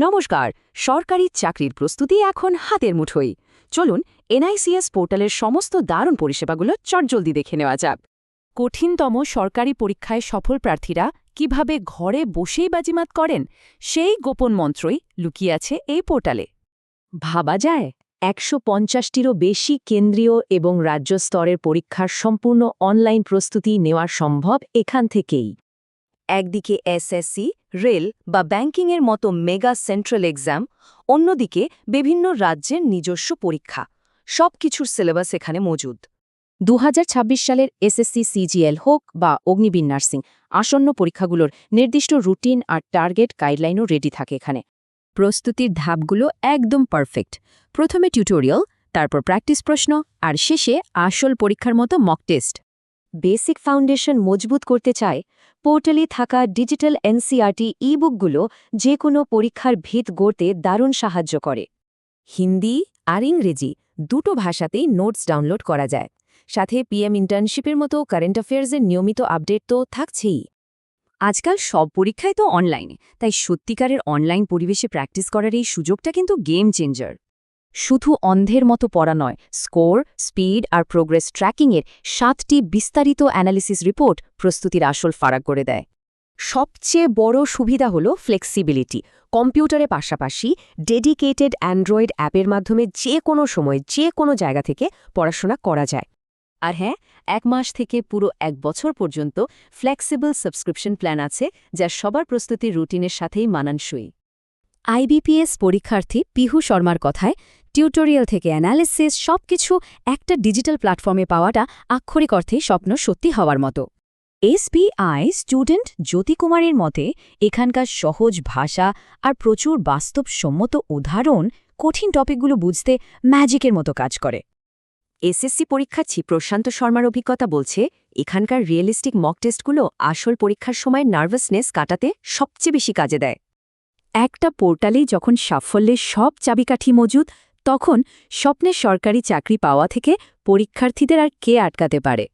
নমস্কার। সরকারি চাকরির প্রস্তুতি এখন হাতের মুঠোয়। চলুন এনআইসিএস পোর্টালের সমস্ত দারুণ পরিষেবাগুলো চটজলদি দেখে নেওয়া যাক। কঠিনতম সরকারি পরীক্ষায় সফল প্রার্থীরা কিভাবে ঘরে বসেই বাজিমাত করেন, সেই গোপন মন্ত্রই লুকিয়ে আছে এই পোর্টালে। ভাবা যায় ১৫০টিরও বেশি কেন্দ্রীয় এবং রাজ্য স্তরের পরীক্ষার সম্পূর্ণ অনলাইন প্রস্তুতি নেওয়া সম্ভব এখান থেকেই। একদিকে এসএসসি, রেল বা ব্যাংকিংয়ের মতো মেগা সেন্ট্রাল এক্সাম, অন্যদিকে বিভিন্ন রাজ্যের নিজস্ব পরীক্ষা। সবকিছুর সিলেবাস এখানে মজুদ। ২০২৬ সালের এসএসসি সিজিএল হোক বা অগ্নিবীর নার্সিং, আসন্ন পরীক্ষাগুলোর নির্দিষ্ট রুটিন আর টার্গেট গাইডলাইনও রেডি থাকে এখানে। প্রস্তুতির ধাপগুলো একদম পারফেক্ট। প্রথমে টিউটোরিয়াল, তারপর প্র্যাকটিস প্রশ্ন, আর শেষে আসল পরীক্ষার মতো মক টেস্ট। বেসিক ফাউন্ডেশন মজবুত করতে চায় পোর্টালে থাকা ডিজিটাল এনসিইআরটি ই-বুকগুলো যে কোনো পরীক্ষার ভিত গড়তে দারুণ সাহায্য করে। হিন্দি আর ইংরেজি দুটো ভাষাতেই নোটস ডাউনলোড করা যায়। সাথে পিএম ইন্টার্নশিপের মতো কারেন্ট অ্যাফেয়ার্সের নিয়মিত আপডেট তো থাকছেই। আজকাল সব পরীক্ষায় তো অনলাইনে, তাই সত্যিকারের অনলাইন পরিবেশে প্র্যাকটিস করার এই সুযোগটা কিন্তু গেম চেঞ্জার। শুধু অন্ধের মতো পড়া নয়, স্কোর, স্পিড আর প্রোগ্রেস ট্র্যাকিংয়ের 7টি বিস্তারিত অ্যানালিসিস রিপোর্ট প্রস্তুতির আসল ফারাক করে দেয়। সবচেয়ে বড় সুবিধা হল ফ্লেক্সিবিলিটি। কম্পিউটারের পাশাপাশি ডেডিকেটেড অ্যান্ড্রয়েড অ্যাপের মাধ্যমে যে কোনো সময় যে কোনো জায়গা থেকে পড়াশোনা করা যায়। আর হ্যাঁ, 1 মাস থেকে পুরো 1 বছর পর্যন্ত ফ্লেক্সিবল সাবস্ক্রিপশন প্ল্যান আছে, যা সবার প্রস্তুতির রুটিনের সাথেই মানানসই। আইবিপিএস পরীক্ষার্থী পিহু শর্মার কথায়, টিউটোরিয়াল থেকে অ্যানালিসিস সবকিছু একটা ডিজিটাল প্ল্যাটফর্মে পাওয়াটা আক্ষরিক অর্থেই স্বপ্ন সত্যি হওয়ার মতো। এসবিআই স্টুডেন্ট জ্যোতিকুমারের মতে, এখানকার সহজ ভাষা আর প্রচুর বাস্তবসম্মত উদাহরণ কঠিন টপিকগুলো বুঝতে ম্যাজিকের মতো কাজ করে। এসএসসি পরীক্ষার্থী প্রশান্ত শর্মার অভিজ্ঞতা বলছে, এখানকার রিয়েলিস্টিক মক টেস্টগুলো আসল পরীক্ষার সময় নার্ভাসনেস কাটাতে সবচেয়ে বেশি কাজে দেয়। একটা পোর্টালেই যখন সাফল্যের সব চাবিকাঠি মজুদ, তখন স্বপ্নের সরকারি চাকরি পাওয়া থেকে পরীক্ষার্থীদের আর কে আটকাতে পারে।